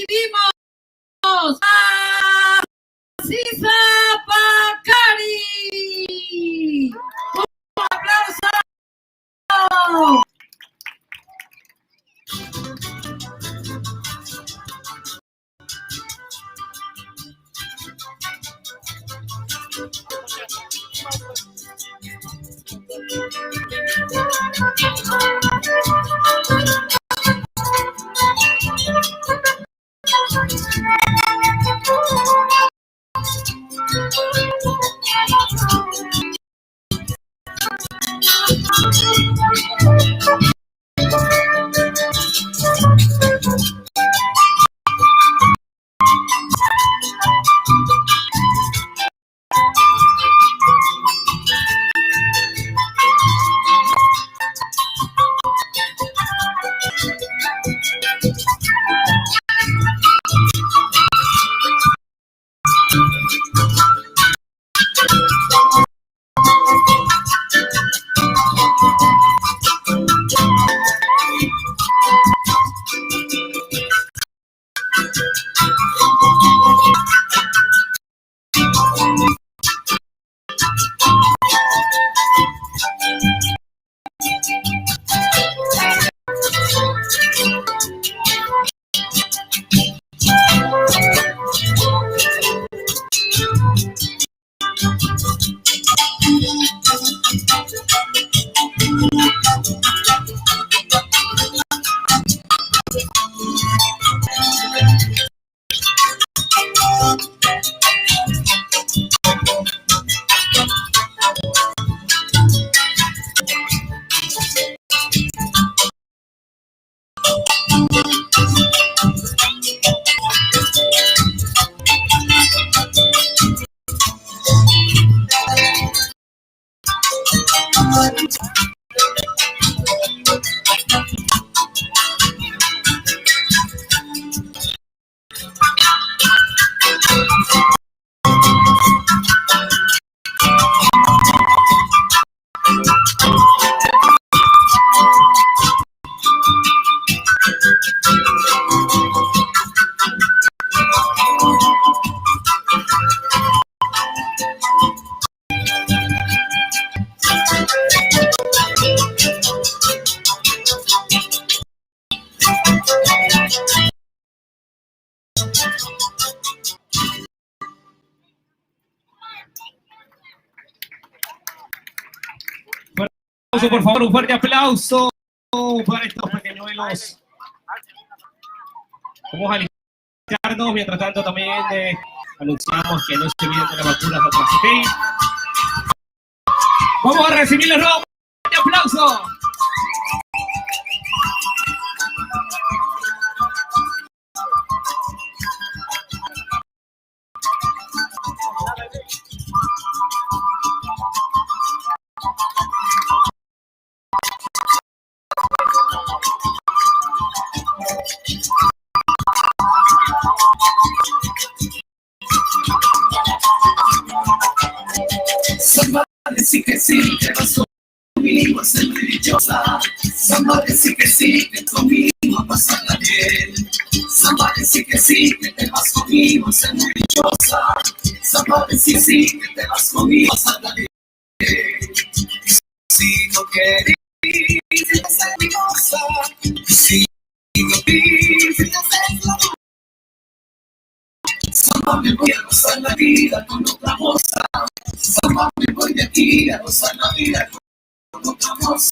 recibimos a Sisa Bacari. ¡Un aplauso! Por favor, un fuerte aplauso para estos pequeñuelos. Vamos a alistarnos, mientras tanto también anunciamos que no se olviden de la vacuna contra el Vamos a recibirles un fuerte aplauso. Sí que sí, que vas conmigo a ser religiosa. Somebody sí que sí, que conmigo a pasarla bien. Somebody sí, que te vas conmigo a ser religiosa. Somebody sí, que te vas conmigo a pasarla bien. Si no querés ser religiosa, si no querés ser religiosa, solo me voy a gozar la vida con otra moza. Solo me voy de aquí a gozar la vida con otra moza.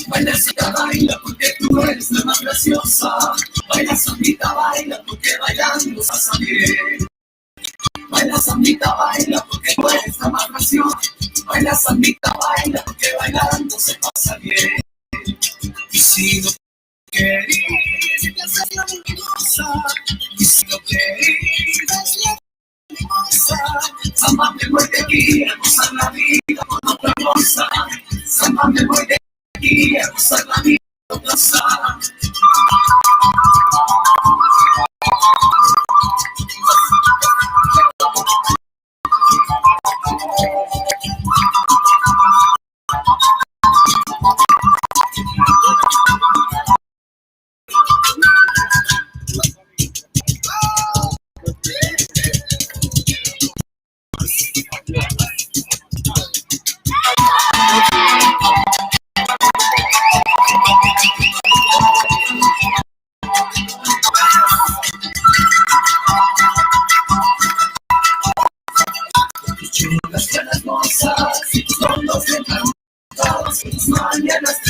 Baila Sita, baila porque tú eres la más graciosa. Baila Sandita, baila porque bailando vas a bien. Baila Sandita, baila porque tú eres la más graciosa. Baila Sandita, baila porque bailando se pasa bien. Y si no querés, te haces la mentirosa. Y si no querés, es la mentirosa. Samba me voy de aquí a gozar la vida con otra cosa. Samba me voy de aquí a gozar la vida con otra cosa.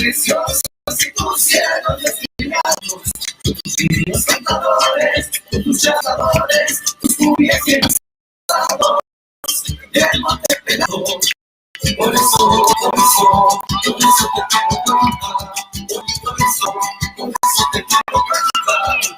preciosos y tus cielos destilados, tus divinos cantadores, tus llamadores, tus cubiertos del monte pelado. Por eso te quiero cantar. Por eso te quiero cantar.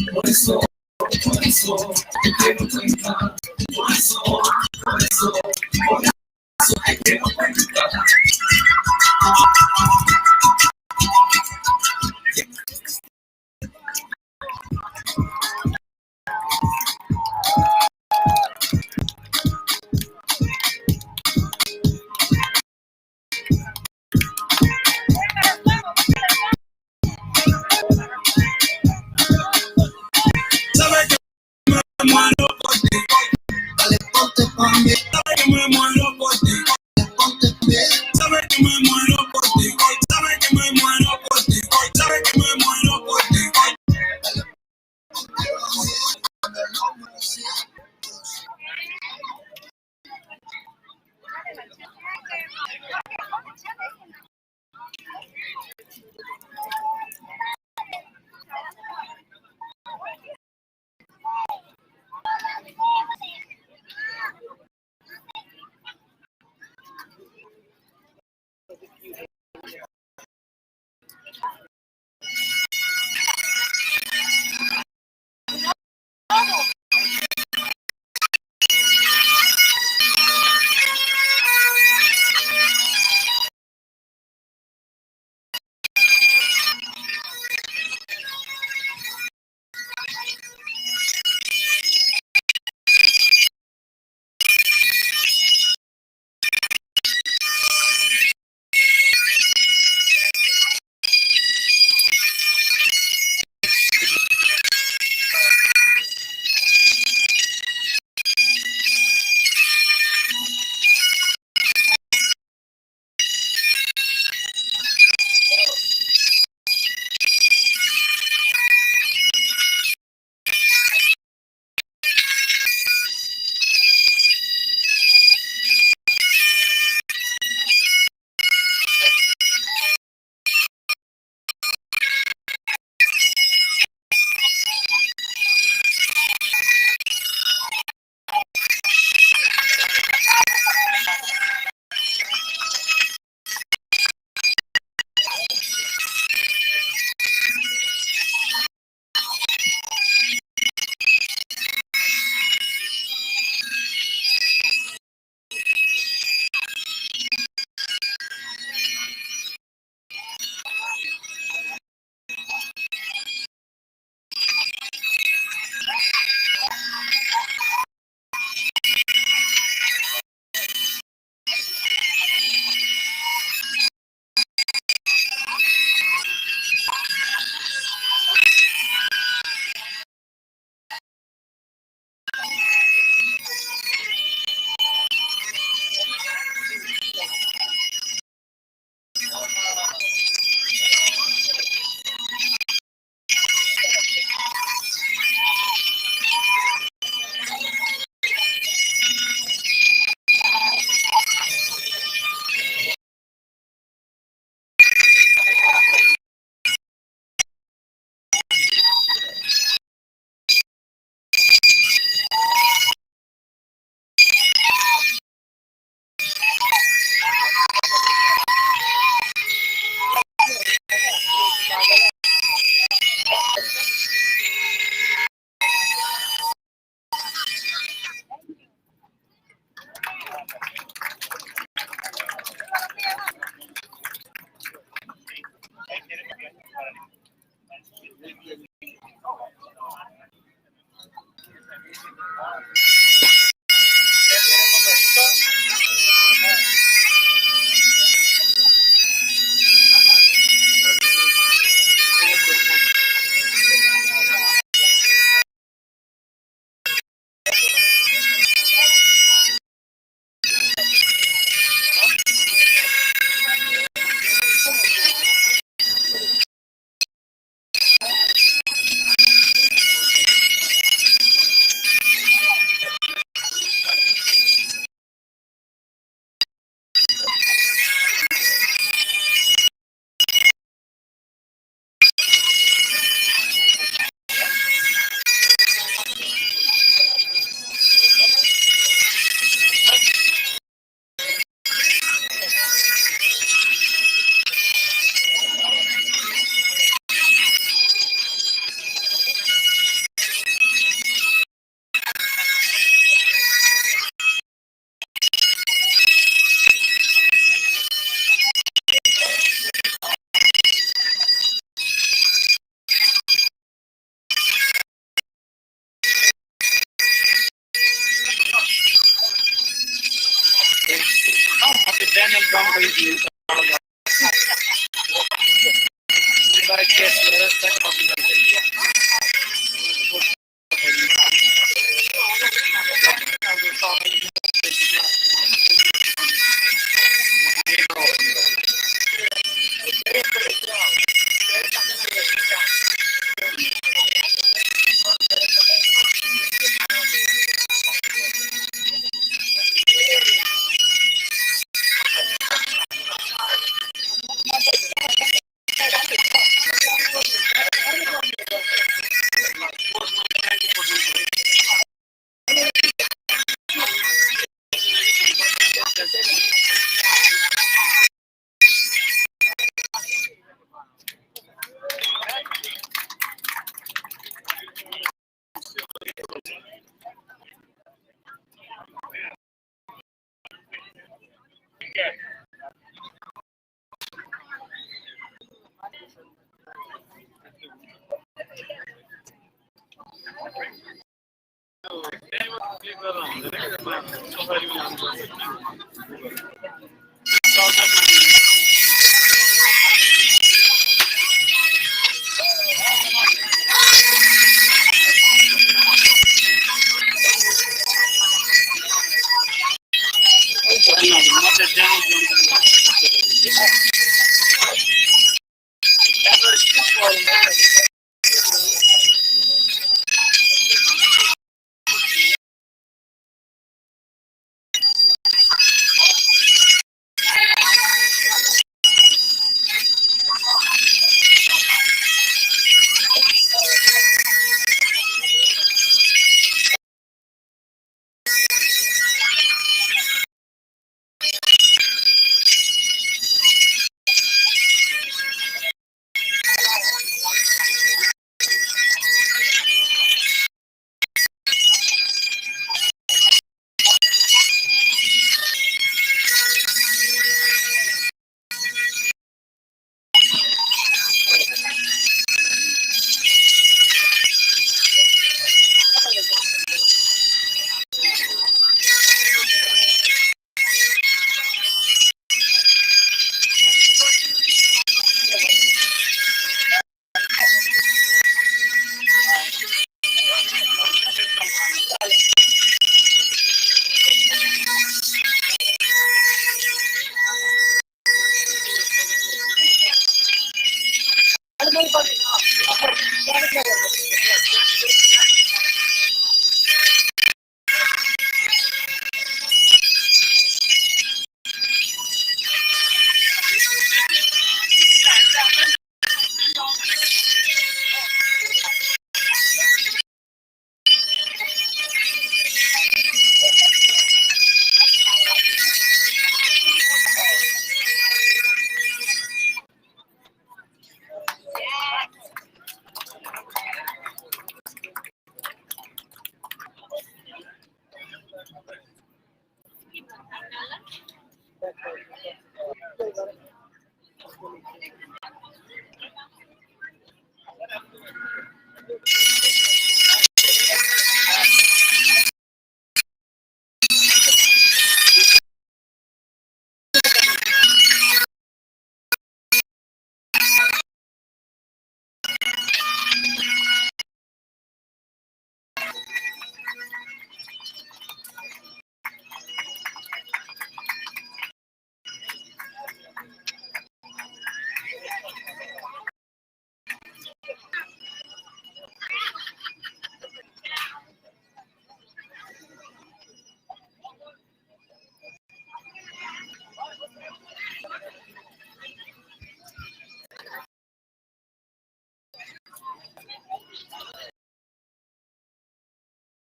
Por eso te quiero cantar. Por eso te quiero cantar. Sabes que me muero por ti.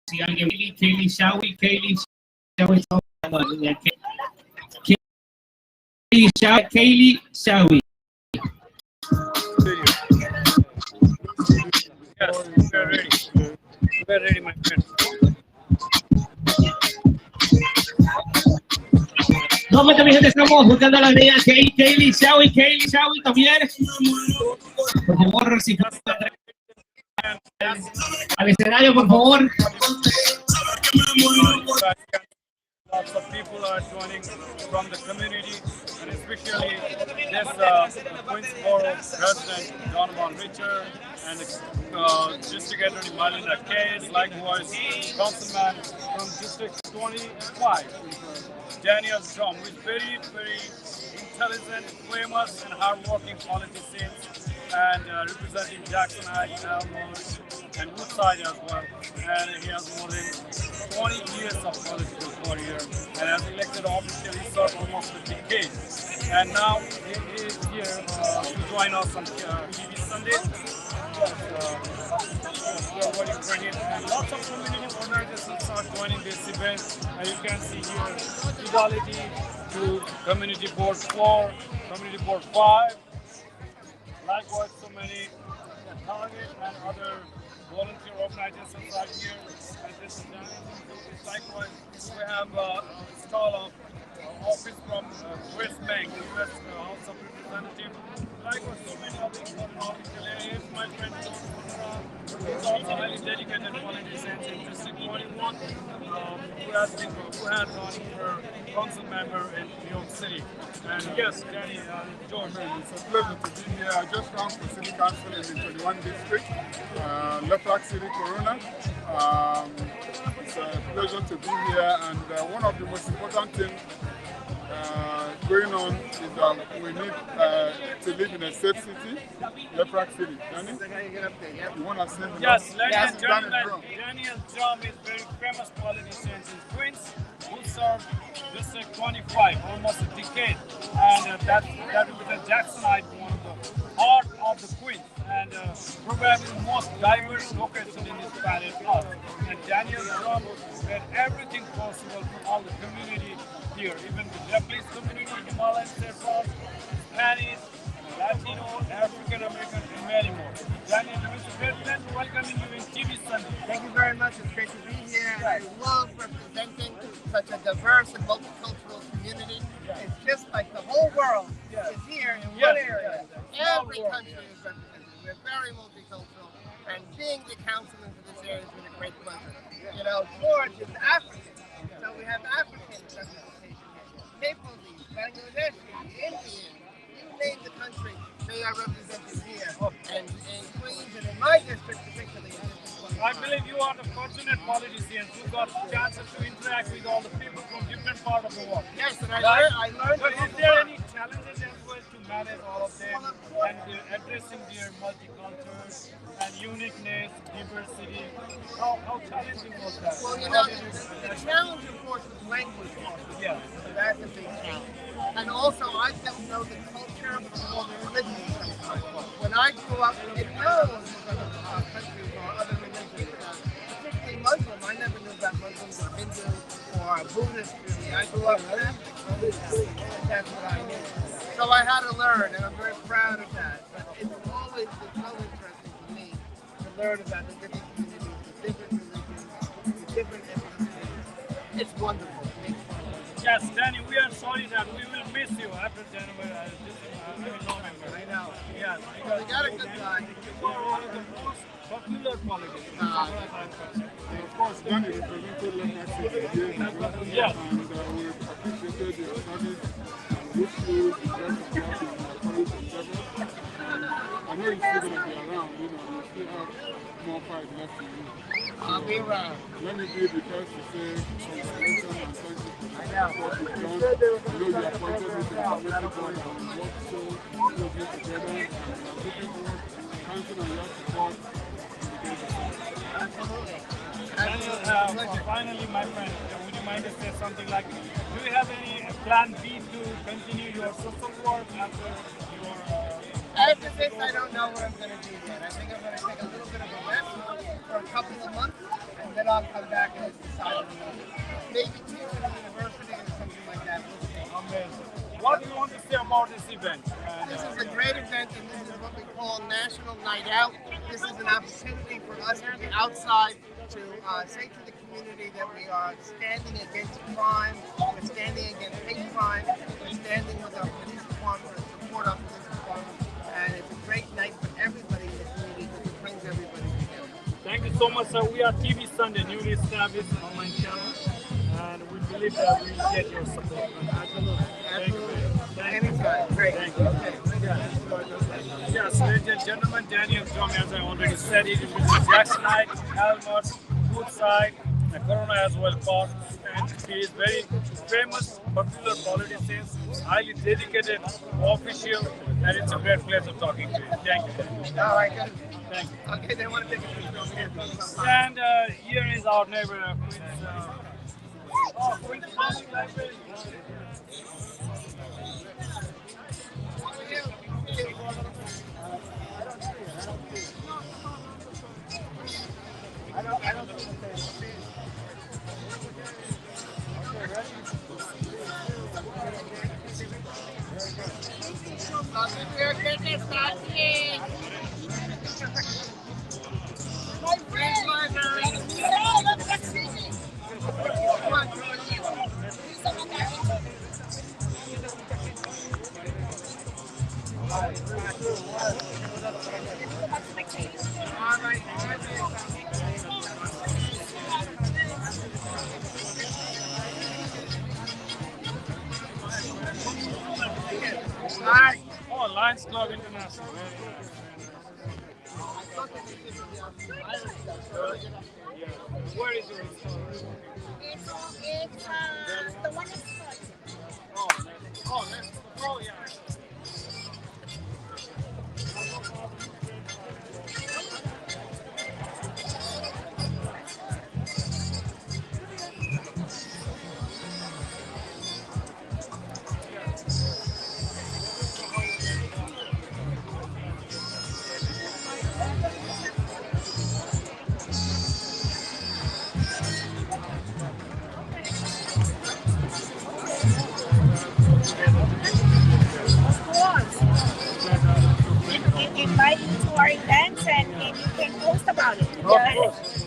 Si alguien, Kaylee Shawi, estamos hablando de Kaylee Shawi. Yes, we're ready. We're ready, my friend. ¿Dónde también estamos buscando a la niña Kaylee Shawi también? Por favor, si al escenario, por favor. Lots of people are joining from the community, and especially this Queensboro president, Donovan Richard, and District Attorney Marlena Case, likewise Councilman from District 25, Daniel Drum, who is very, very intelligent, famous, and hardworking politicians, and representing Jackson Heights, Elmore, and Woodside as well. And he has more than 20 years of political career, and as elected official, he served almost a decade. And now he is here to join us on TV Sunday. We are waiting for him. And lots of community organizations are joining this event. And you can see here Fidelity to Community Board 4, Community Board 5. Likewise, so many Target and other volunteer organizations are here. And this is likewise, we have a stall of office from West Bank, the U.S. House of Representatives. Likewise, so many of these political areas. My friend is also highly dedicated politician in District 21, who had run for council member in New York City. And yes, Danny, George. It's a pleasure to be here. I just ran for City Council in the 21 district, Leopard City, Corona. It's a pleasure to be here, and one of the most important things going on is that we need to live in a safe city, Leopard City. Danny? You want to say hello? Yes, ladies and gentlemen, Daniel Drum is very famous politician in Queens, who served District 25, almost a decade, and that represents Jackson Heights, one of the heart of the Queens, and probably the most diverse location in this planet Earth. And Daniel Drum made everything possible for all the community here, even the Japanese community, Himalayan Sherpas, Spanish, Latino, African American, and many more. Daniel, Mr. President, welcoming you in TV Sunday. Thank you very much. It's great to be here. I love representing such a diverse and multicultural community. It's just like the whole world is here in one area. Every country is represented. We're very multicultural, and being the councilman for this area has been a great pleasure. You know, George is African, so we have African representation here. Nepalese, Bangladeshi, Indian, you name the country, they are represented here. And in Queens and in my district particularly. I believe you are the fortunate politicians who got chances to interact with all the people from different parts of the world. Yes, and I learned. But is there any challenges as well to manage all of them and addressing their multicultures and uniqueness, diversity? How challenging was that? Well, you know, the challenge, of course, is language. Yeah. So that's a big challenge. And also, I don't know the culture or the religion sometimes. When I grew up, we didn't know other countries or other religions, particularly Muslim. I never knew about Muslims or Hindu or Buddhist, really. I grew up in Africa. That's what I knew. So I had to learn, and I'm very proud of that. But it's so interesting to me to learn about the different communities, the different religions, the different ethnicities. It's wonderful. Yes, Danny, we are sorry that we will miss you after January, November. I know. Yes, Well, we got a good guy. you are one of the most popular politicians. Of course, Danny represented Leopard City years ago, Yes. and we appreciated your service and wish you the best of luck in your college endeavors. I know you're still going to be around, you still have more fight left to do. I'll be around. Let me be the first to say congratulations and thank you I know. for what you've done. I know you appointed me to the committee board and we worked so closely together, and I'm looking forward to counting on your support in the days ahead. Absolutely. Finally, my friend, would you mind to say something like, do you have any plan B to continue your social work after your... After this, I don't know what I'm going to do yet. I think I'm going to take a little bit of a rest for a couple of months, and then I'll come back and decide. Maybe teach at a university or something like that. We'll see. Amazing. What do you want to say about this event? This is a great event, and this is what we call National Night Out. This is an opportunity for us to be outside to say to the community that we are standing against crime, we're standing against hate crime, we're standing with our police department to support our police department, and it's a great night for everybody in the community because it brings everybody together. Thank you so much, sir. We are TV Sunday, newly established online channel, and we believe it, we'll get your support. Absolutely. Thank you. Thank you. Anytime. Great. Thank you. Yes, ladies and gentlemen, Daniel Tom, as I already said, it is Jacksonite, Helmut, Woodside, and Corona as well, Park. And he is very famous, popular politician, highly dedicated, official, and it's a great pleasure talking to you. Thank you. All right, good. Thank you. Okay, they want to take a picture over here. And here is our neighbor, Queen's. Queen's Public Library. Oh, Lions Club International. Where is your restaurant? It's the one next door. Oh, oh, yeah. Invite you to our events and you can post about it. Of course.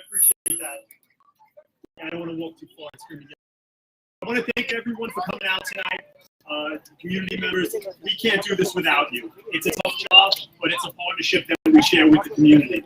appreciate that. I don't want to walk too far. It's going to get. I want to thank everyone for coming out tonight. Community members, we can't do this without you. It's a tough job, but it's a partnership that we share with the community.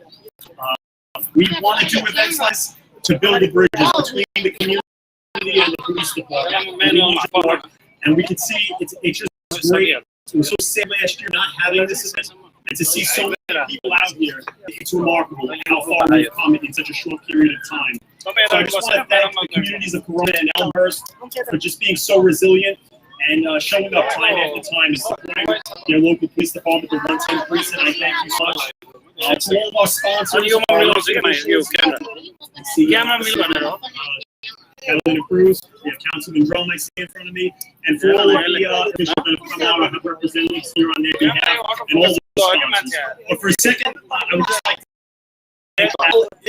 We want to do events like this to build the bridges between the community and the police department. And we can see it's just great. It was so sad last year not having this event, and to see so many people out here, it's remarkable how far we've come in such a short period of time. So I just want to thank the communities of Corona and Elmhurst for just being so resilient and showing up time after time to support your local police department, the 110 Precinct. I thank you so much. To all of our sponsors, Helen Cruz, we have Councilman Drum I see in front of me, and for all of the officials that have come out, I have representatives here on their behalf, and all the sponsors. But for a second, I would just like to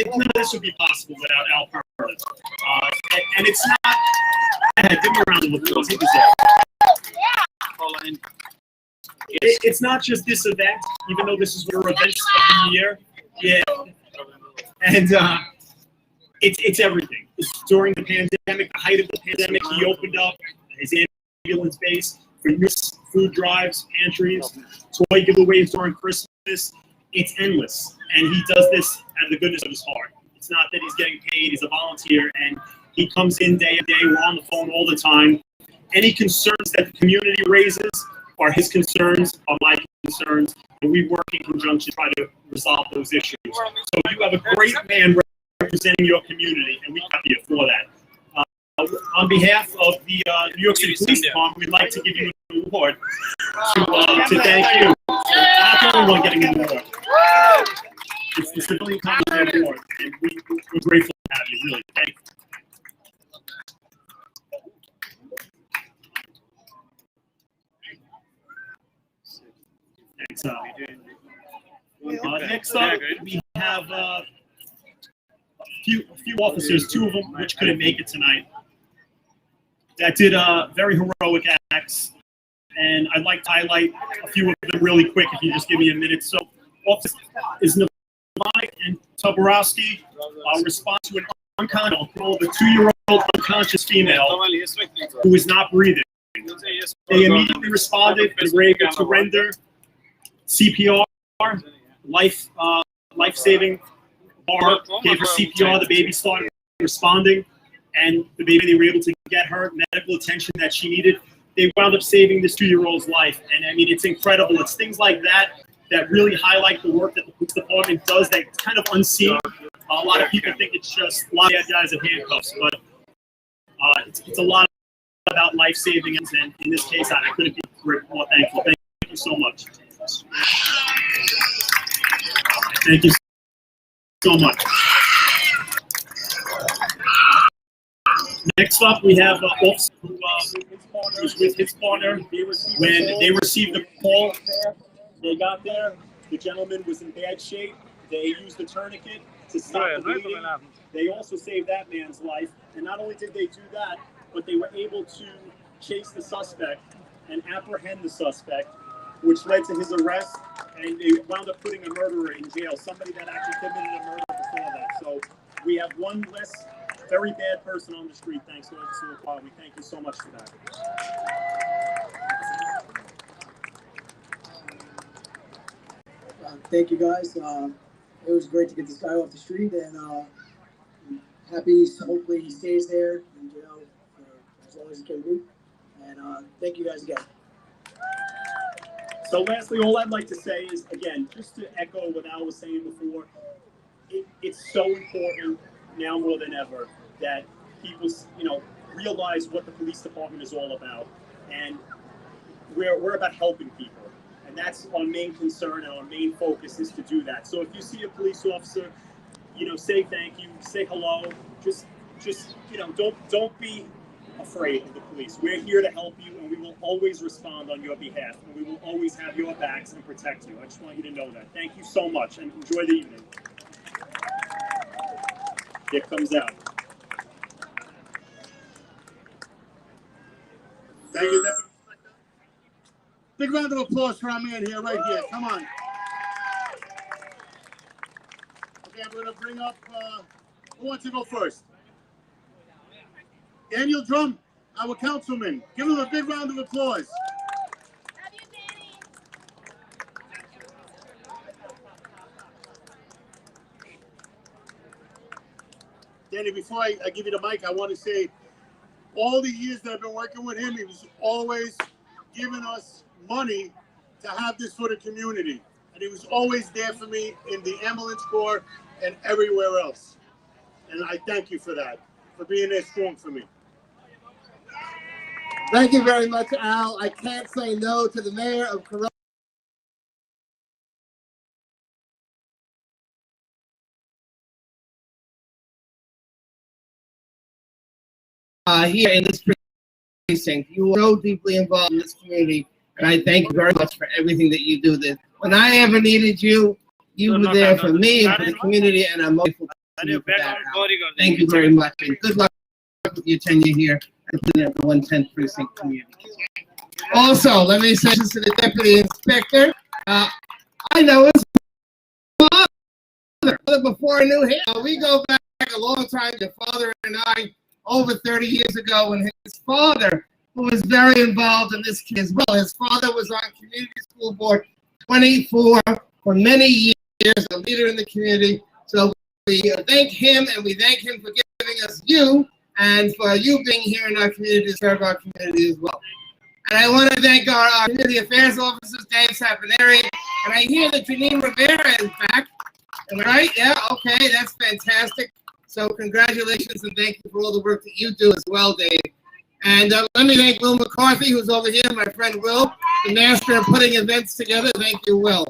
none of this would be possible without Al Parker. And it's not, give me a round of applause. It's not just this event, even though this is one of our events of the year. Yeah. And it's everything. It's during the pandemic, the height of the pandemic, he opened up his ambulance base for food drives, pantries, toy giveaways during Christmas. It's endless. And he does this out of the goodness of his heart. It's not that he's getting paid, he's a volunteer, and he comes in day to day. We're on the phone all the time. Any concerns that the community raises are his concerns, are my concerns, and we work in conjunction to try to resolve those issues. So you have a great man representing your community, and we have you for that. On behalf of the New York City Police Department, we'd like to give you an award to thank you. I'm not the only one getting an award. It's the Civilian Combat Award, and we're grateful to have you, really. Thank you. Next up, we have a few officers, two of them which couldn't make it tonight, that did very heroic acts, and I'd like to highlight a few of them really quick if you just give me a minute. So, officer is Novonic and Toborowski respond to an unconscious, the 2-year-old unconscious female who is not breathing. They immediately responded and were able to render CPR, life-saving bar, gave her CPR, the baby started responding, and they were able to get her medical attention that she needed. They wound up saving this 2-year-old's life, and I mean, it's incredible. It's things like that that really highlight the work that the police department does that's kind of unseen. A lot of people think it's just a lot of guys in handcuffs, but it's a lot about life-saving, and in this case, I couldn't be more thankful. Thank you so much. Thank you so much. Next up, we have Officer who was with his partner when they received the call. They got there. The gentleman was in bad shape. They used the tourniquet to stop the bleeding. They also saved that man's life. And not only did they do that, but they were able to chase the suspect and apprehend the suspect, which led to his arrest. And they wound up putting a murderer in jail, somebody that actually committed a murder before that. So we have one less very bad person on the street, thanks to Officer Paul. We thank you so much for that. Thank you, guys. It was great to get this guy off the street, and happy. Hopefully, he stays there, and as long as he can be. And thank you guys again. So, lastly, all I'd like to say is, again, just to echo what Al was saying before, it's so important now more than ever that people, realize what the police department is all about, and we're about helping people. And that's our main concern and our main focus is to do that. So if you see a police officer, say thank you, say hello, just don't be afraid of the police. We're here to help you, and we will always respond on your behalf, and we will always have your backs and protect you. I just want you to know that. Thank you so much, and enjoy the evening. Here comes out. Thank you. Big round of applause for our man here, right here. Come on. Okay, I'm going to bring up Who wants to go first? Daniel Drum, our councilman. Give him a big round of applause. Danny, before I give you the mic, I want to say all the years that I've been working with him, he was always giving us money to have this for the community. And he was always there for me in the ambulance corps and everywhere else. And I thank you for that, for being there strong for me. Thank you very much, Al. I can't say no to the mayor of Corona. Here in this precinct. You are so deeply involved in this community, and I thank you very much for everything that you do. When I ever needed you, you were there for me and for the community, and I'm grateful to you for that. Thank you very much, and good luck with your tenure here at the 110th Precinct community. Also, let me say this to the Deputy Inspector. I know his father before I knew him. We go back a long time. Your father and I, over 30 years ago, when his father, who was very involved in this as well. His father was on community school board 24 for many years, a leader in the community. So we thank him, and we thank him for giving us you, and for you being here in our community to serve our community as well. And I want to thank our community affairs officers, Dave Saponeri, and I hear that Janine Rivera is back. Am I right? Yeah, okay, that's fantastic. So congratulations, and thank you for all the work that you do as well, Dave. And let me thank Will McCarthy, who's over here, my friend Will, the master of putting events together. Thank you, Will.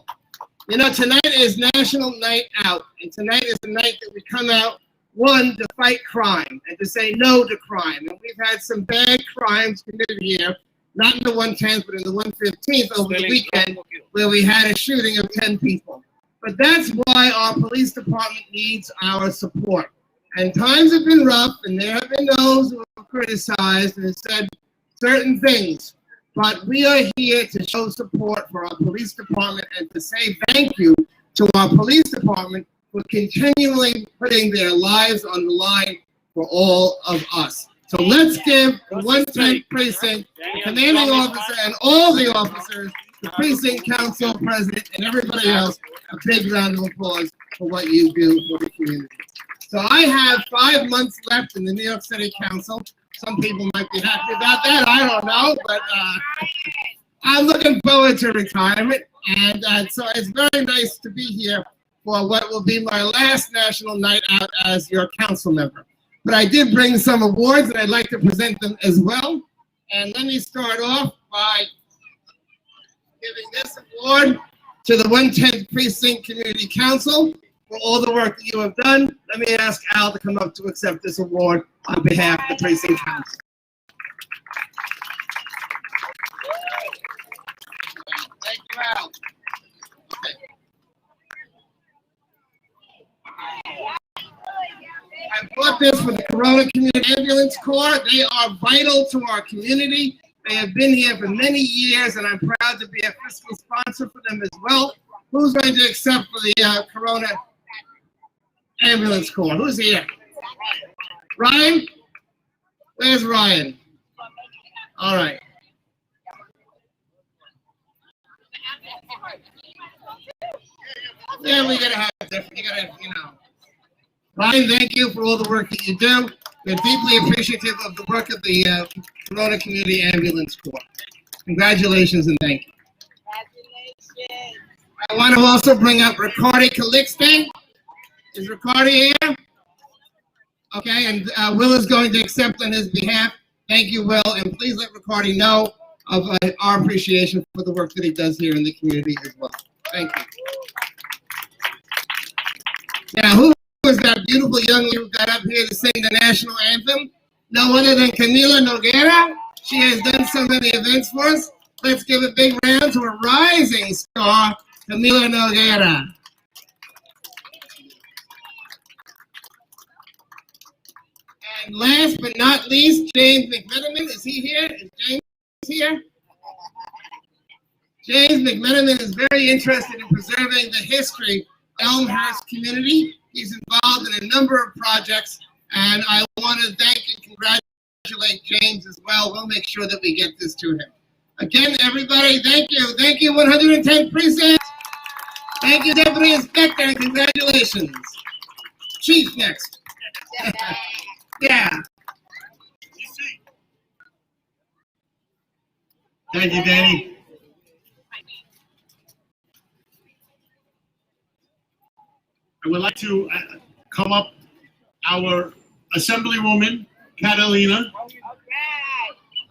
You know, tonight is National Night Out, and tonight is the night that we come out, one, to fight crime and to say no to crime. And we've had some bad crimes committed here, not in the 110th, but in the 115th over the weekend, where we had a shooting of 10 people. But that's why our police department needs our support. And times have been rough, and there have been those who have criticized and said certain things. But we are here to show support for our police department and to say thank you to our police department for continually putting their lives on the line for all of us. So let's give the 110th Precinct, the commanding officer, and all the officers, the precinct council president, and everybody else, a big round of applause for what you do for the community. So I have 5 months left in the New York City Council. Some people might be happy about that. I don't know, but I'm looking forward to retirement. And so it's very nice to be here for what will be my last national night out as your council member. But I did bring some awards, and I'd like to present them as well. And let me start off by giving this award to the 110th Precinct Community Council for all the work that you have done. Let me ask Al to come up to accept this award on behalf of the Precinct Council. Thank you, Al. I brought this for the Corona Community Ambulance Corps. They are vital to our community. They have been here for many years, and I'm proud to be a fiscal sponsor for them as well. Who's going to accept for the Corona Ambulance Corps? Who's here? Ryan? Where's Ryan? All right. Yeah, we gotta have different, you gotta, you know. Ryan, thank you for all the work that you do. We're deeply appreciative of the work of the Corona Community Ambulance Corps. Congratulations and thank you. Congratulations. I want to also bring up Ricardi Calixte. Is Ricardi here? Okay, and Will is going to accept on his behalf. Thank you, Will, and please let Ricardi know of our appreciation for the work that he does here in the community as well. Thank you. Now, who was that beautiful young lady who got up here to sing the national anthem? No other than Camila Noguera. She has done so many events for us. Let's give a big round to a rising star, Camila Noguera. And last but not least, James McMenamin. Is he here? Is James here? James McMenamin is very interested in preserving the history of Elmhurst community. He's involved in a number of projects, and I want to thank and congratulate James as well. We'll make sure that we get this to him. Again, everybody, thank you. Thank you, 110 Precinct. Thank you, Deputy Inspector, and congratulations. Chief next. Yeah. Thank you, Danny. I would like to come up our Assemblywoman, Catalina.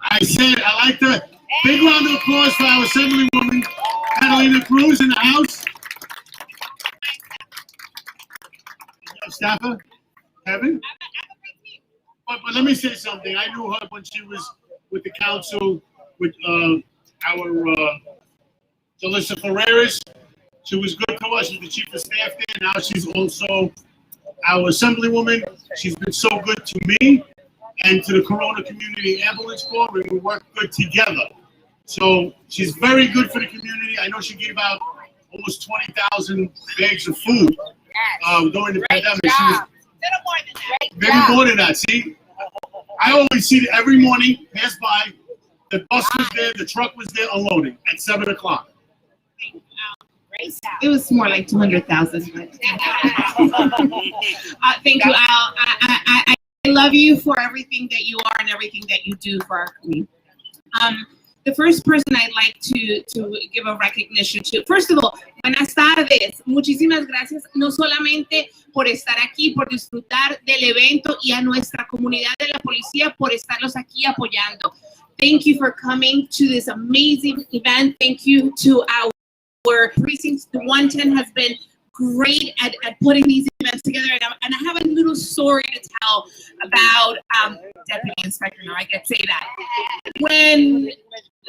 I said I like the big round of applause for our Assemblywoman, Catalina Cruz in the House. Staffer, Kevin? But let me say something. I knew her when she was with the council, with our Jalissa Ferreras. She was good to us. She's the chief of staff there. Now she's also our Assemblywoman. She's been so good to me and to the Corona Community Ambulance Corps, and we work good together. So she's very good for the community. I know she gave out almost 20,000 bags of food during the pandemic. She was maybe more than that. See, I always see it every morning, pass by. The bus was there, the truck was there unloading at 7 o'clock. It was more like 200,000. But thank you, Al. I love you for everything that you are and everything that you do for our community. The first person I'd like to give a recognition to, first of all, buenas tardes. Muchísimas gracias, no solamente por estar aquí, por disfrutar del evento, y a nuestra comunidad de la policía por estarlos aquí apoyando. Thank you for coming to this amazing event. Thank you to our Precinct 110 has been great at putting these events together, and I have a little story to tell about Deputy Inspector. Now I can say that. When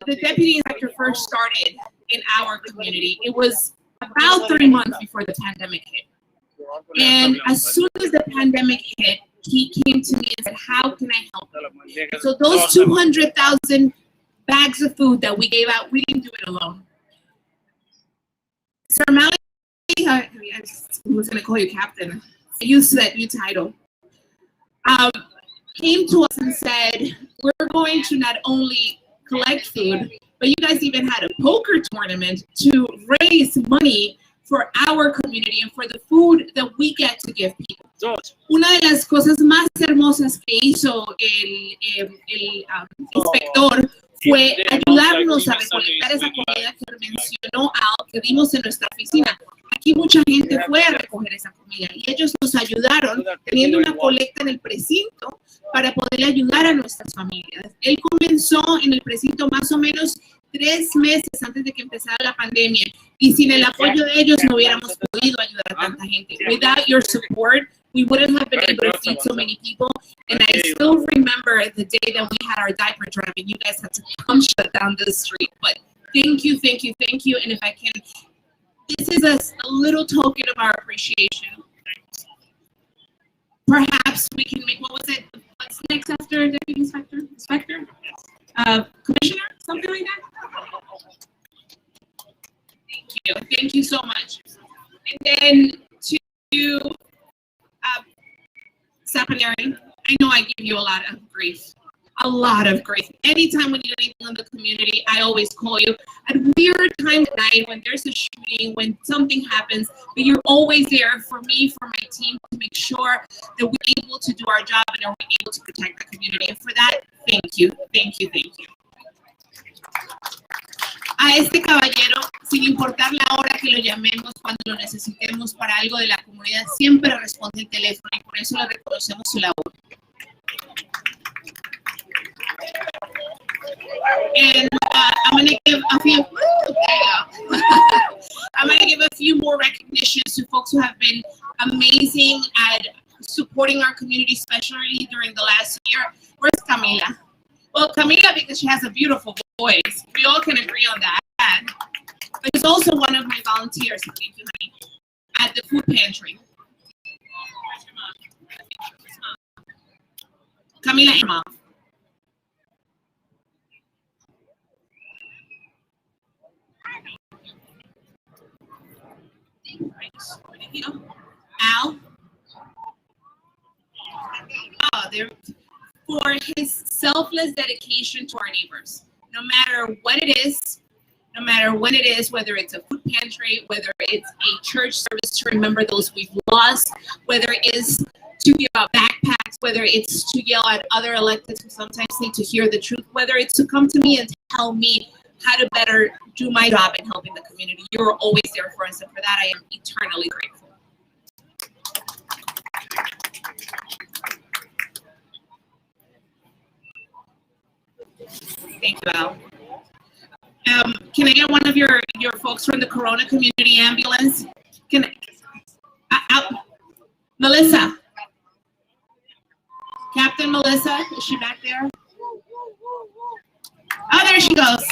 the Deputy Inspector first started in our community, it was about 3 months before the pandemic hit. And as soon as the pandemic hit, he came to me and said, how can I help you? So those 200,000 bags of food that we gave out, we didn't do it alone. Sir Malley, I was going to call you Captain. I used that new title. Came to us and said, we're going to not only collect food, but you guys even had a poker tournament to raise money for our community and for the food that we get to give people. Una de las cosas más hermosas que hizo el inspector fue ayudarnos a recolectar esa comida que mencionó Al, que dimos en nuestra oficina. Aquí mucha gente fue a recoger esa comida y ellos nos ayudaron teniendo una colecta en el precinto para poder ayudar a nuestras familias. Él comenzó en el precinto más o menos 3 meses antes de que empezara la pandemia, y sin el apoyo de ellos no hubiéramos podido ayudar a tanta gente. Without your support, we wouldn't have been able to feed so many people. And I still remember the day that we had our diaper drive and you guys had to come shut down the street. But thank you, thank you, thank you. And if I can, this is a little token of our appreciation. Perhaps we can make, what was it? What's next after Deputy Inspector? Inspector? Commissioner? Something like that? Thank you so much. And then to Sapaneri, I know I give you a lot of grief. Anytime when you do anything in the community, I always call you at weird times at night when there's a shooting, when something happens, but you're always there for me, for my team, to make sure that we're able to do our job and are able to protect the community. And for that, thank you, thank you, thank you. A este caballero, sin importar la hora que lo llamemos, cuando lo necesitemos para algo de la comunidad, siempre responde el teléfono y por eso le reconocemos su labor. And I'm going to give a few. I'm going to give a few more recognitions to folks who have been amazing at supporting our community, especially during the last year. Where's Camila? Well, Camila, because she has a beautiful voice. We all can agree on that. But she's also one of my volunteers. Thank you, honey. At the food pantry. Camila and mom. Al, Father for his selfless dedication to our neighbors. No matter what it is, no matter when it is, whether it's a food pantry, whether it's a church service to remember those we've lost, whether it is to give out backpacks, whether it's to yell at other electeds who sometimes need to hear the truth, whether it's to come to me and tell me how to better do my job in helping the community. You're always there for us, and for that I am eternally grateful. Thank you, Al. Can I get one of your folks from the Corona Community Ambulance? Melissa. Captain Melissa, is she back there? Oh, there she goes.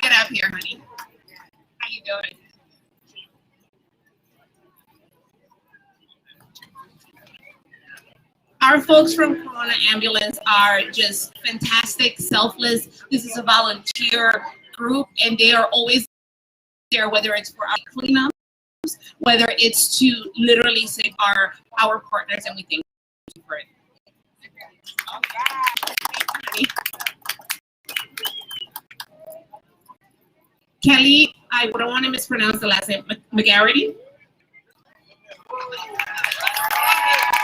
Get up here, honey. How you doing? Our folks from Corona Ambulance are just fantastic, selfless. This is a volunteer group, and they are always there, whether it's for our cleanups, whether it's to literally save our partners, and we thank you for it. Kelly, I don't want to mispronounce the last name, McGarity.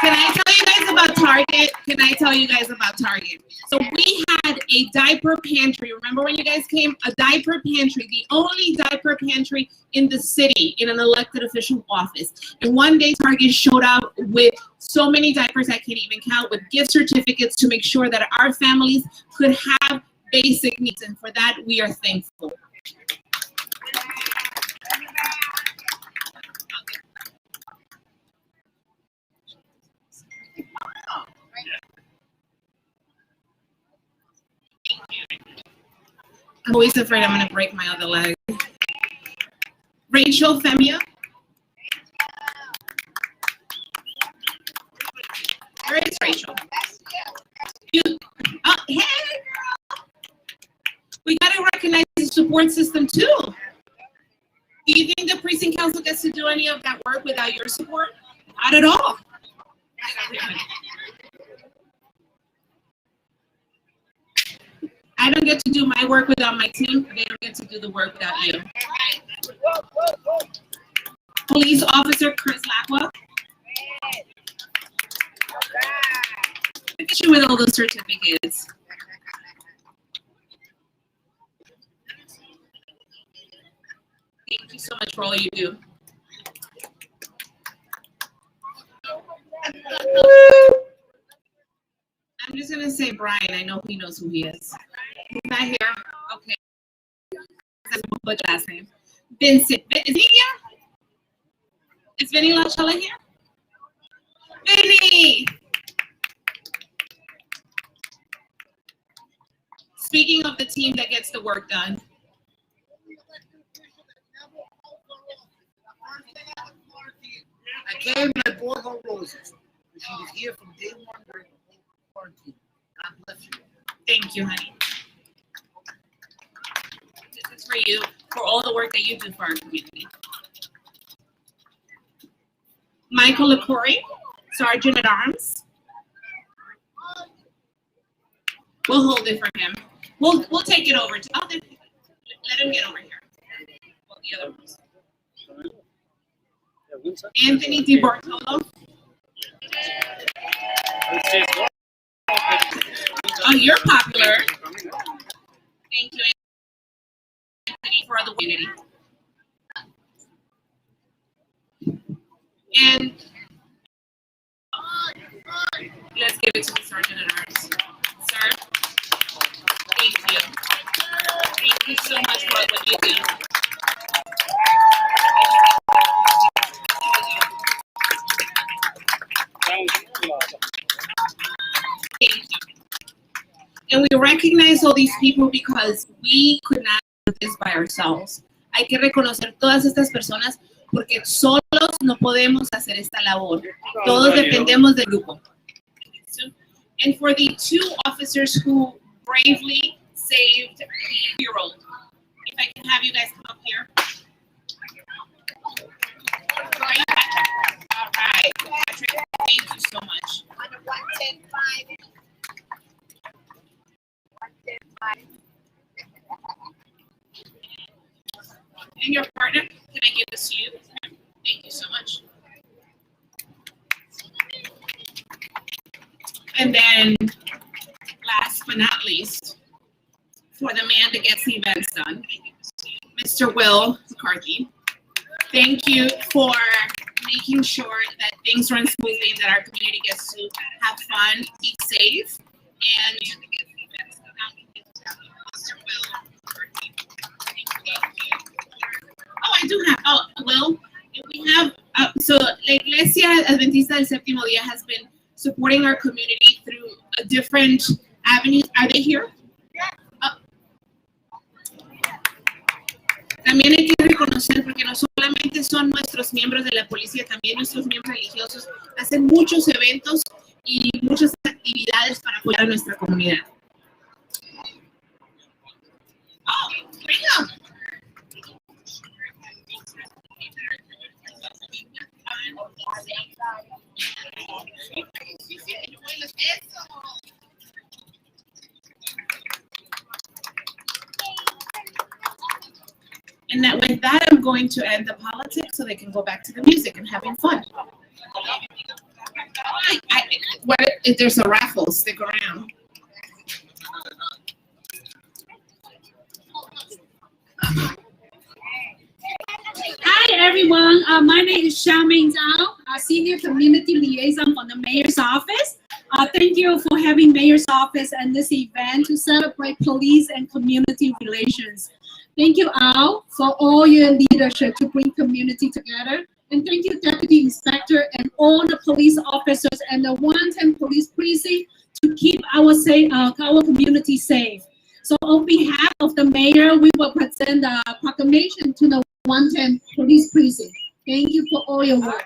Can I tell you guys about Target? Can I tell you guys about Target? So we had a diaper pantry. Remember when you guys came? A diaper pantry, the only diaper pantry in the city in an elected official office. And one day Target showed up with so many diapers I can't even count, with gift certificates to make sure that our families could have basic needs. And for that, we are thankful. I'm always afraid I'm going to break my other leg. Rachel Femia. Where is Rachel? Oh, hey, girl. We got to recognize the support system too. Do you think the precinct council gets to do any of that work without your support? Not at all. I don't get to do my work without my team. They don't get to do the work without you. Police Officer Chris Lacqua. Look at you with all those certificates. Thank you so much for all you do. I'm just gonna say Brian. I know he knows who he is. He's not here. Okay. That's a last name. Vincent. Is he here? Is Vinny Lachella here? Vinny! Speaking of the team that gets the work done. I came and I bought her roses. She was here from day one during the whole quarantine. God bless you. Thank you, honey. This is for you, for all the work that you do for our community. Michael LaCory, Sergeant at Arms. We'll hold it for him. We'll take it over. Let him get over here. Well, the other ones. Anthony DiBartolo. Oh, you're popular. Thank you, Anthony, for the community. And let's give it to the Sergeant at Arms. Sir, thank you. Thank you so much for what you do. Thank you. And we recognize all these people because we could not do this by ourselves. Hay que reconocer todas estas personas porque solos no podemos hacer esta labor. Todos dependemos del grupo. And for the two officers who bravely saved the 8-year-old, if I can have you guys come up here. All right, Patrick. and your partner. Can I give this to you? Thank you so much. And then, last but not least, for the man that gets the events done, Mr. Will McCarthy. Thank you for making sure that things run smoothly and that our community gets to have fun, be safe, and I do have, Will, we have, so La Iglesia Adventista del Séptimo Día has been supporting our community through different avenues. Are they here? También hay que reconocer, porque no solamente son nuestros miembros de la policía, también nuestros miembros religiosos hacen muchos eventos y muchas actividades para apoyar a nuestra comunidad. Oh, venga. And that, with that, I'm going to end the politics so they can go back to the music and having fun. What if there's a raffle? Stick around. Hi everyone, my name is Xiaoming Zhao, Senior Community Liaison from the Mayor's Office. Thank you for having Mayor's Office and this event to celebrate police and community relations. Thank you all for all your leadership to bring community together. And thank you, Deputy Inspector and all the police officers and the 110 Police Precinct to keep our community safe. So on behalf of the mayor, we will present a proclamation to the 110 Police Precinct. Thank you for all your work.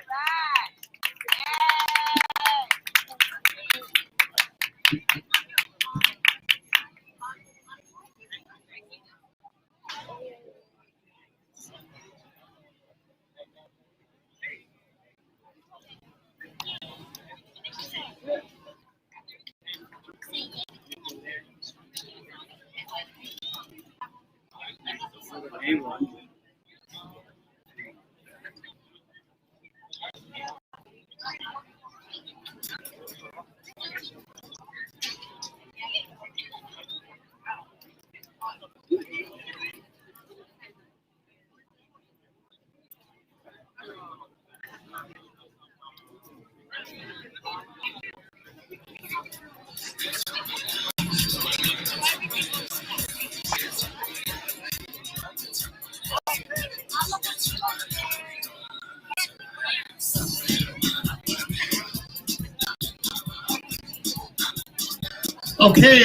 Okay.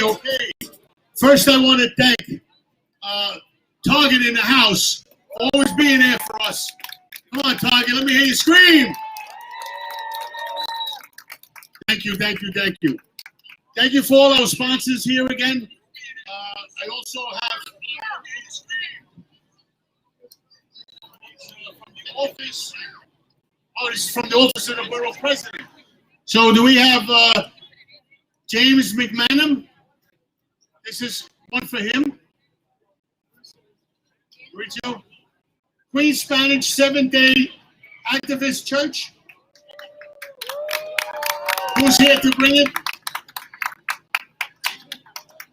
First, I want to thank Target in the house for always being there for us. Come on, Target, let me hear you scream. Thank you. Thank you for all our sponsors here again. I also have from the office. Oh, this is from the office of the borough president. So do we have James McManam? This is one for him. Rachel. Queen Spanish Seventh-day Activist Church. Who's here to bring it?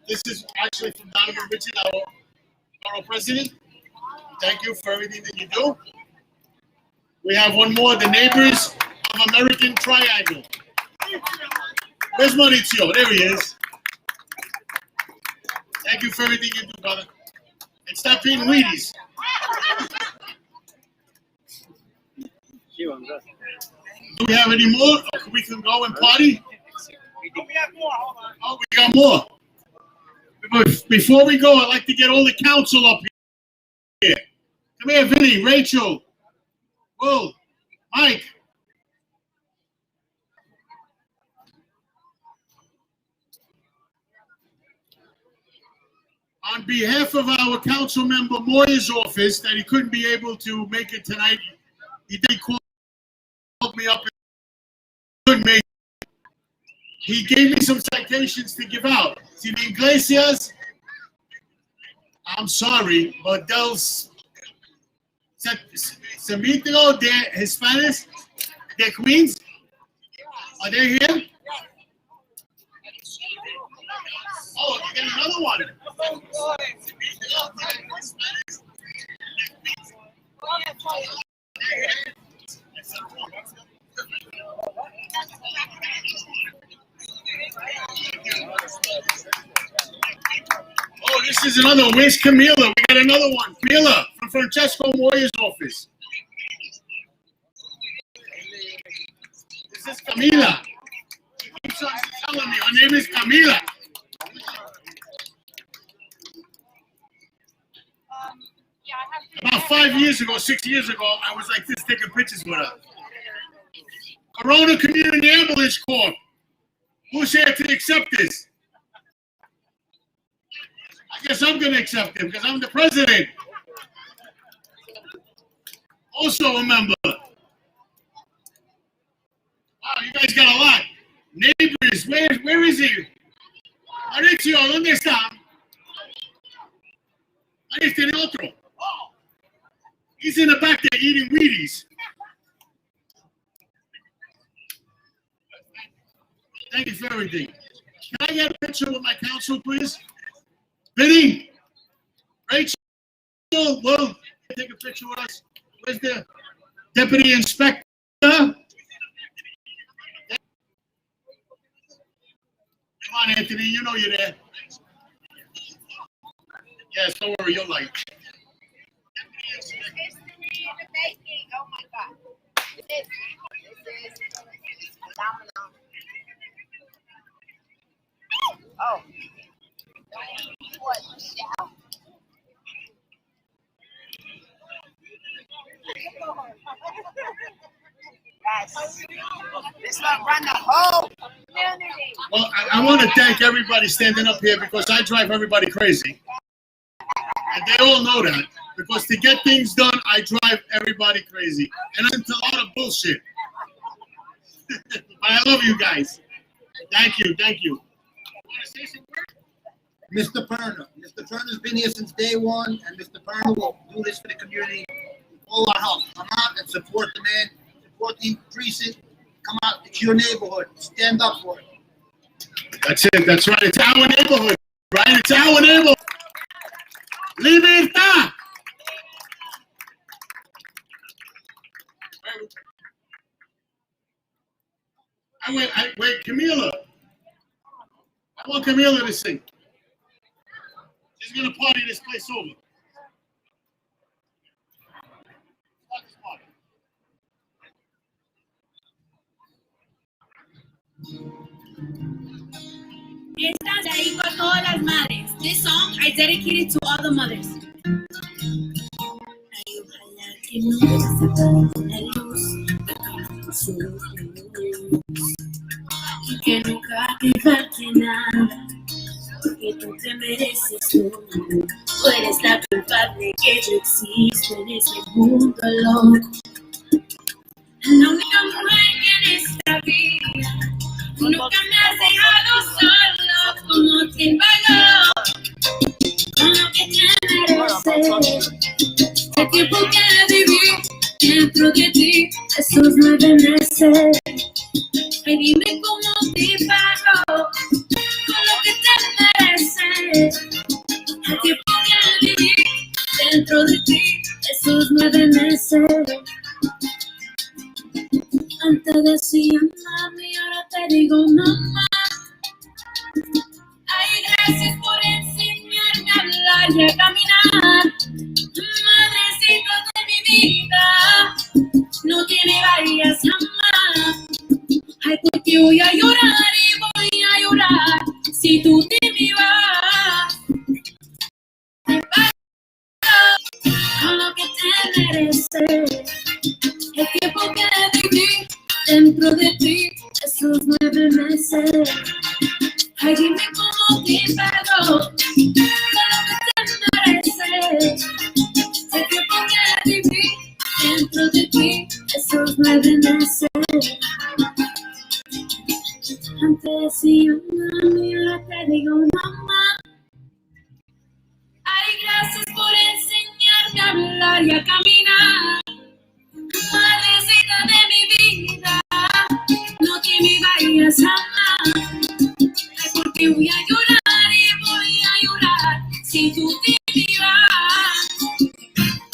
This is actually from Donovan Richard, our borough president. Thank you for everything that you do. We have one more, the Neighbors of American Triangle. Where's Mauricio? There he is. Thank you for everything you do, brother. And stop eating Wheaties. Do we have any more? We can go and party? Oh, we got more. Before we go, I'd like to get all the council up here. Come here, Vinny, Rachel, Will, Mike. On behalf of our council member Moyer's office, that he couldn't be able to make it tonight, he did call me up and couldn't make it. He gave me some citations to give out. See, the Iglesias, I'm sorry, but those Samito de Hispanics, de Queens. Are they here? Oh, you get another one. Oh, this is another one. Where's Camila? We got another one. Camila from Francesco Moya's office. This is Camila. She keeps on telling me her name is Camila. About 5 years ago, 6 years ago, I was like this taking pictures with her. Corona Community Ambulance Corps. Who's here to accept this? I guess I'm going to accept it because I'm the president. Also a member. Wow, you guys got a lot. Neighbors, where is he? Mauricio, ¿dónde está? Ahí está el otro. He's in the back there eating Wheaties. Thank you for everything. Can I get a picture with my council, please? Vinny? Rachel? Will, take a picture with us? Where's the deputy inspector? Come on, Anthony, you know you're there. Yes, don't worry, you'll like it. Oh my God. This is phenomenal. Oh. What? Yeah. Yes. This one run the whole community. Well, I want to thank everybody standing up here because I drive everybody crazy. And they all know that. Because to get things done, I drive everybody crazy. And I'm into a lot of bullshit. But I love you guys. Thank you, thank you. Mr. Perna. Mr. Perna's been here since day one, and Mr. Perna will do this for the community with all our help. Come out and support the man, support the precinct. Come out, it's your neighborhood. Stand up for it. That's it, that's right. It's our neighborhood, right? It's our neighborhood. Libertad! Wait, Camila. I want Camila to sing. She's gonna party this place over. Estás ahí con todas las madres. This song I dedicated to all the mothers. Ay, ojalá que no se apague la luz y que nunca te falte nada, porque tú te mereces todo. Tú eres la culpable que yo existo en ese mundo loco. La única mujer que en esta vida nunca me has dejado solo, como te valor, con lo que te mereces. El tiempo que viví dentro de ti, esos 9 meses. Ay, dime cómo te pago con lo que te mereces. El tiempo que viví dentro de ti, esos 9 meses. Antes decía mami, ahora te digo mamá. Ay, gracias por enseñarme a hablar y a caminar. Madrecito de mi vida, no te me vayas jamás. Ay, porque voy a llorar y voy a llorar si tú te me vas. Te pago con lo que te mereces. El tiempo que viví dentro de ti, esos 9 meses. Ay, dime cómo te pago con lo que te mereces. El tiempo que viví dentro de ti, esos 9 meses. Antes decía mami, ahora te digo mamá. Ay, gracias por enseñarme a hablar y a caminar. Madrecita de mi vida, no te me vayas jamás. Ay, porque voy a llorar y voy a llorar si tú te me vas.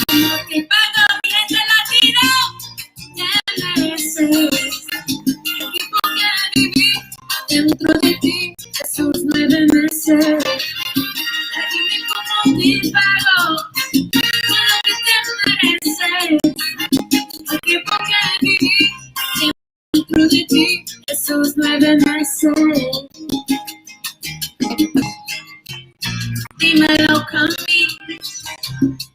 Como te pago bien de latino, te mereces. Y porque viví dentro de ti esos 9 meses. Dime cómo te pago con lo que te mereces. Porque viví dentro de ti esos 9 meses. Dímelo conmigo,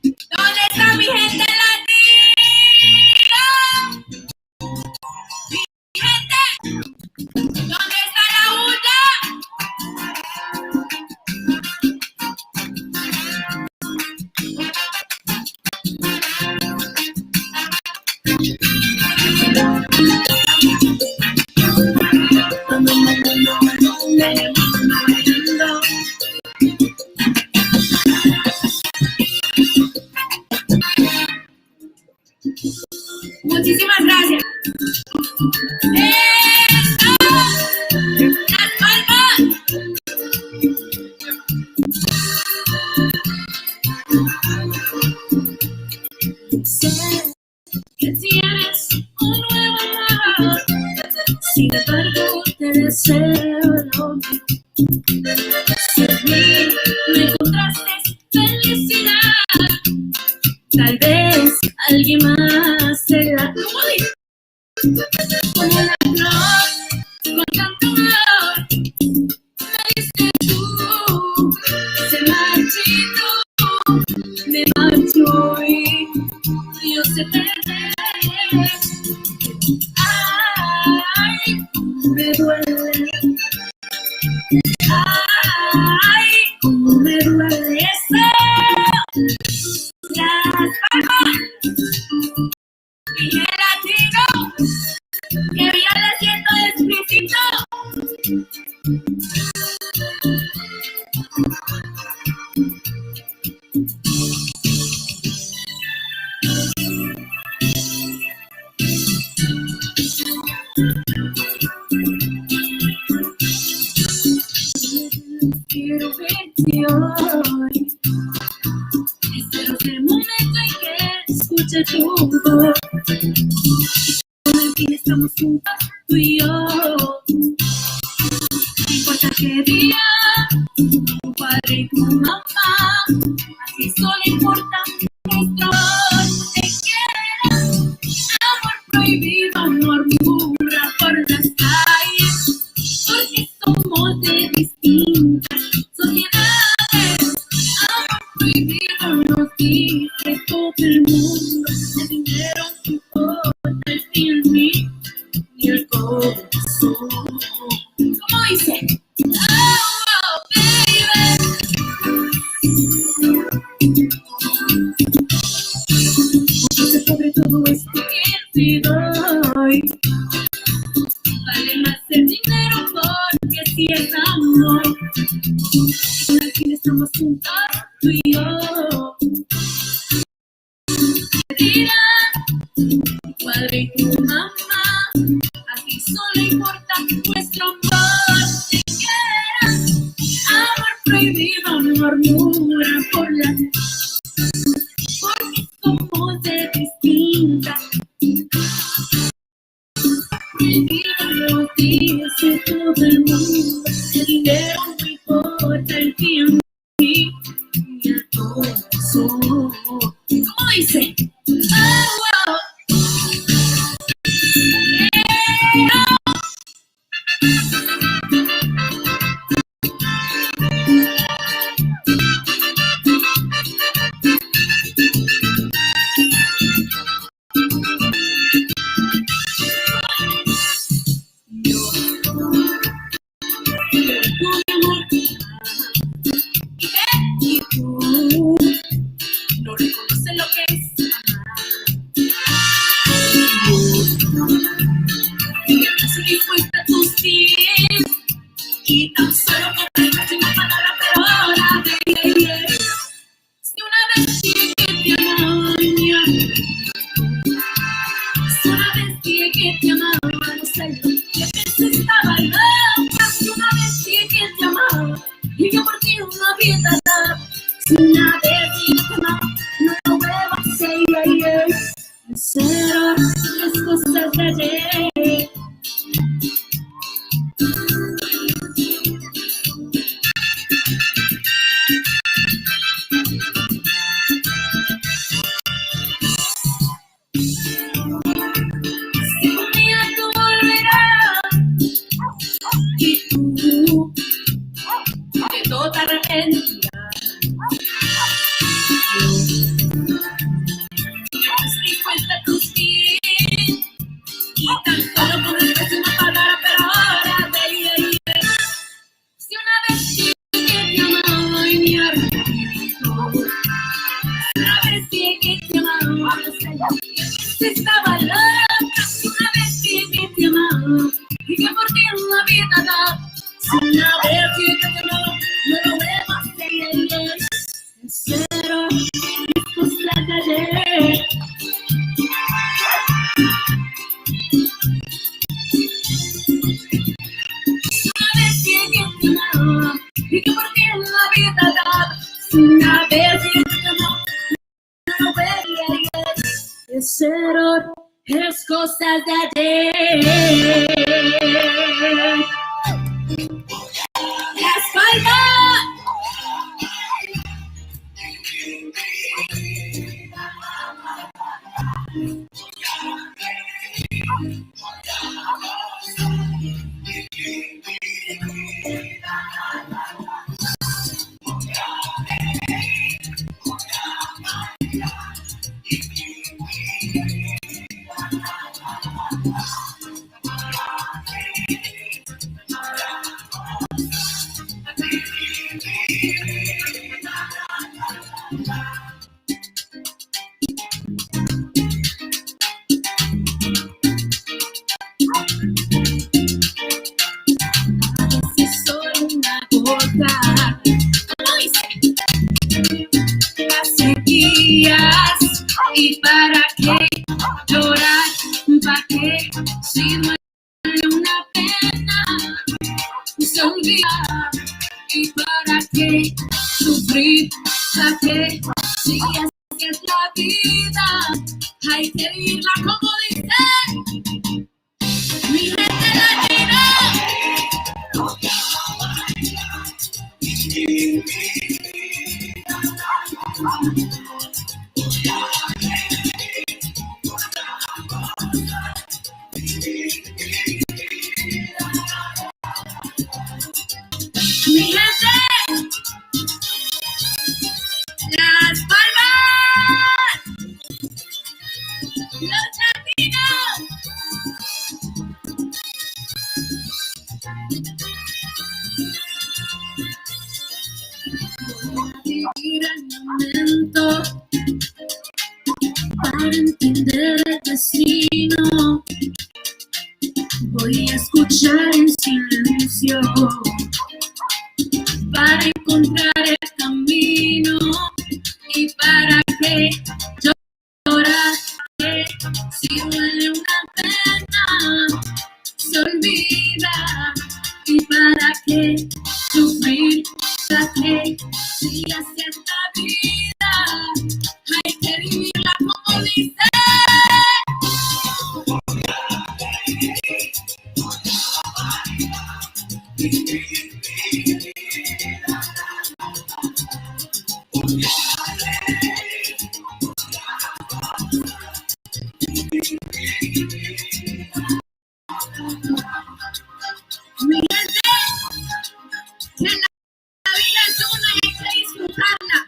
¿dónde está mi gente latina? Mi gente, ¿dónde está la huya? Muchísimas gracias. ¡Eso! ¡Las palmas! Sé que tienes un nuevo amor, sin embargo te deseo lo mismo. Si en mí no encontraste felicidad, tal vez alguien más será. Como la flor, con tanto amor, me diste tú, se marchito, me marcho y yo sé perder. Ay, me duele. Ay, cómo me duele eso. Las palmas y el latino, que ya le siento explícito. Quiero verte hoy. Espero que el momento en que escuche tu voz, en el que estamos juntos, tú y yo. No importa qué día, tu padre y tu mamá, así solo importa nuestro amor. Te quiero, amor prohibido, murmura por las calles, porque somos de distintas sociedades. Amor prohibido nos dice todo el mundo. El dinero no importa, el fin mí y el corazón. ¿Cómo dice? Oh, baby. Porque sobre todo esto que te doy, vale más el dinero porque si es amor. Al fin estamos juntos, tú y yo. Te dirán tu padre y tu mamá, aquí solo importa nuestro amor. Te quieran, amor prohibido, murmura por la, porque somos de distintas. Prohibido nos dice todo el mundo. El dinero no importa, el tiempo y el corazón. ¿Cómo dice? Oh, oh. Y tú no reconoces lo que es amar. Estoy dispuesta a tus pies y tan solo con una palabra, pero ahora, baby, si una vez dije que te amo, que te amaba, no sé lo que necesitaba loca. Si una vez dije que te amaba y yo por ti una vida daba. Si una vez dije que te amaba, no lo vuelvo a hacer, yeah, yeah. Cero las cosas de ayer. Si un día tú volverás y tú de todo te arrepentirás, dispuesta a tus pies y tan solo con respeto una palabra, pero ahora baby. Si una vez dije que te amaba y me arrepiento, una vez dije que te amaba, no sé lo que estaba loca. Si una vez dije que te amaba y que por ti una vida daba. Si una vez dije que te amaba, no lo vuelvo a hacer, yeah, yeah. Cero cosas de ayer. Una vez dije que te amaba y que por ti una vida daba. Si una vez dije que te amaba, no lo vuelvo a hacer. Cero es cosas de ayer. Las palmas. Es solo una gota. ¿Cómo dice? Las sequías. ¿Y para qué llorar? ¿Para qué? Si duele una pena, se olvida. ¿Y para qué sufrir? ¿Para qué? Si así es la vida, hay que vivirla como dice mi gente latina. Mi gente, las palmas, los latinos. Voy a vivir el momento para entender el destino. Voy a escuchar en silencio para encontrar el camino. ¿Y para qué llorar? Si duele una pena, se olvida. ¿Y para qué sufrir? ¿Para qué? Si así es la vida, hay que vivirla como dice. Mi gente, que la vida es una y hay que disfrutarla.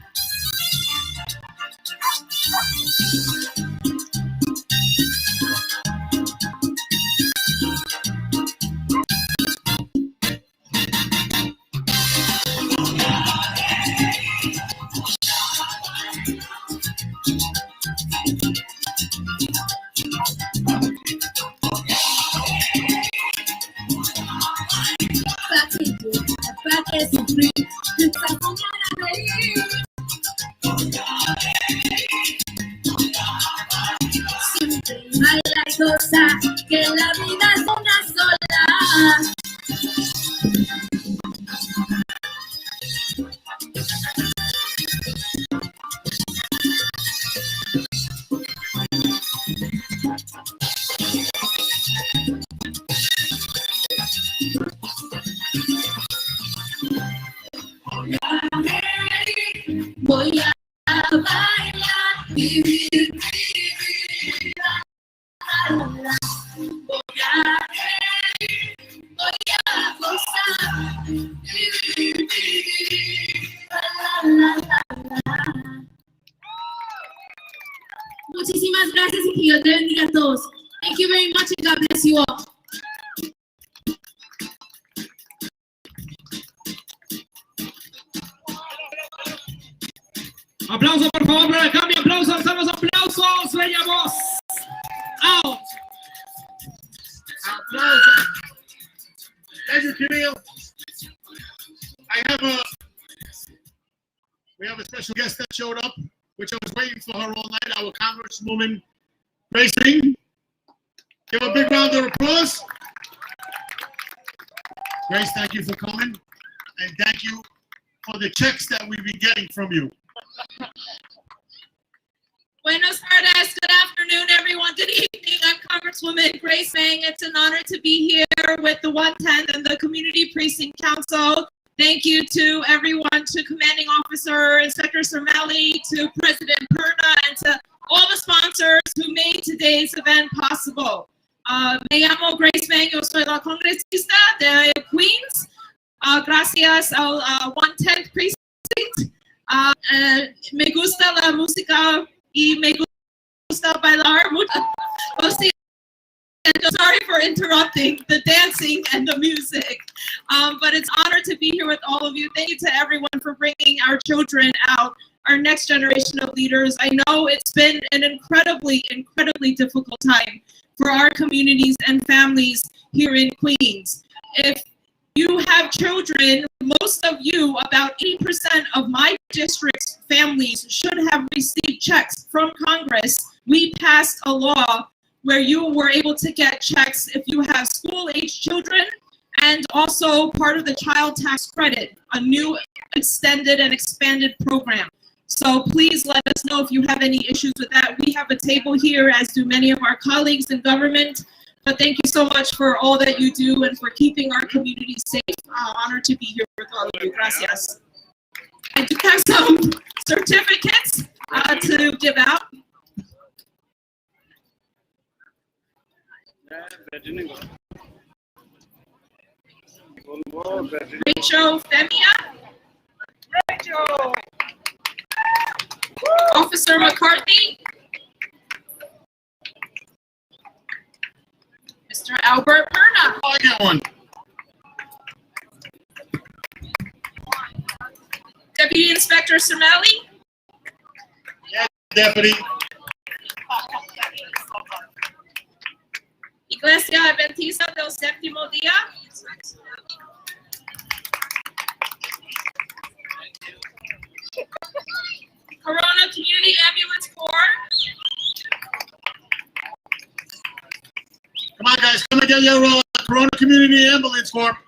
¿Para qué sufrir? Mientras con ganas de reír. Baila y goza, que la vida es una sola. Voy a bailar, vivir mi vida. Voy a reír, voy a gozar, vivir mi vida. Muchísimas gracias y que Dios te bendiga a todos. Thank you very much and God bless you all. Aplausos, por favor, para el cambio. Aplausos, los aplausos. Bella voz. Out. Applause. Thank you, Camille. We have a special guest that showed up, which I was waiting for her all night, our Congresswoman, Precinct. Give a big round of applause. Grace, thank you for coming, and thank you for the checks that we've been getting from you. Buenos tardes, good afternoon, everyone. Good evening. I'm Congresswoman Grace Meng. It's an honor to be here with the 110th and the Community Precinct Council. Thank you to everyone, to Commanding Officer Inspector Cermelli, to President Perna, and to all the sponsors who made today's event possible. Me llamo Grace Meng, yo soy la congresista de Queens. Gracias al 110th Precinct. Me gusta la música y me gusta bailar. Sorry for interrupting the dancing and the music, but it's an honor to be here with all of you. Thank you to everyone for bringing our children out, our next generation of leaders. I know it's been an incredibly difficult time for our communities and families here in Queens. If you have children, most of you, about 80% of my district's families should have received checks from Congress. We passed a law where you were able to get checks if you have school-age children, and also part of the child tax credit, a new extended and expanded program. So please let us know if you have any issues with that. We have a table here, as do many of our colleagues in government. But thank you so much for all that you do and for keeping our community safe. Honored to be here with all of you. Gracias. I do have some certificates to give out. Rachel Femia. Rachel. Officer McCarthy. Mr. Albert Perna. I got one. Deputy Inspector Cermelli. Yes, Deputy. Iglesia Adventista del Séptimo Día. Corona Community Ambulance Corps. Come on, guys, come and get your Corona Community Ambulance Corps.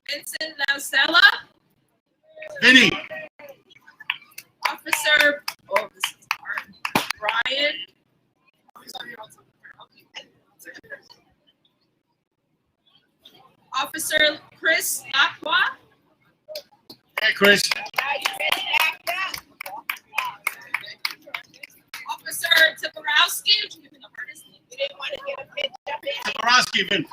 Vincent Lausella. Vinny. Officer, oh, this is hard. Brian. Officer Chris Aqua. Hey, Chris. Officer Tiborowski. Tiborowski, Vin.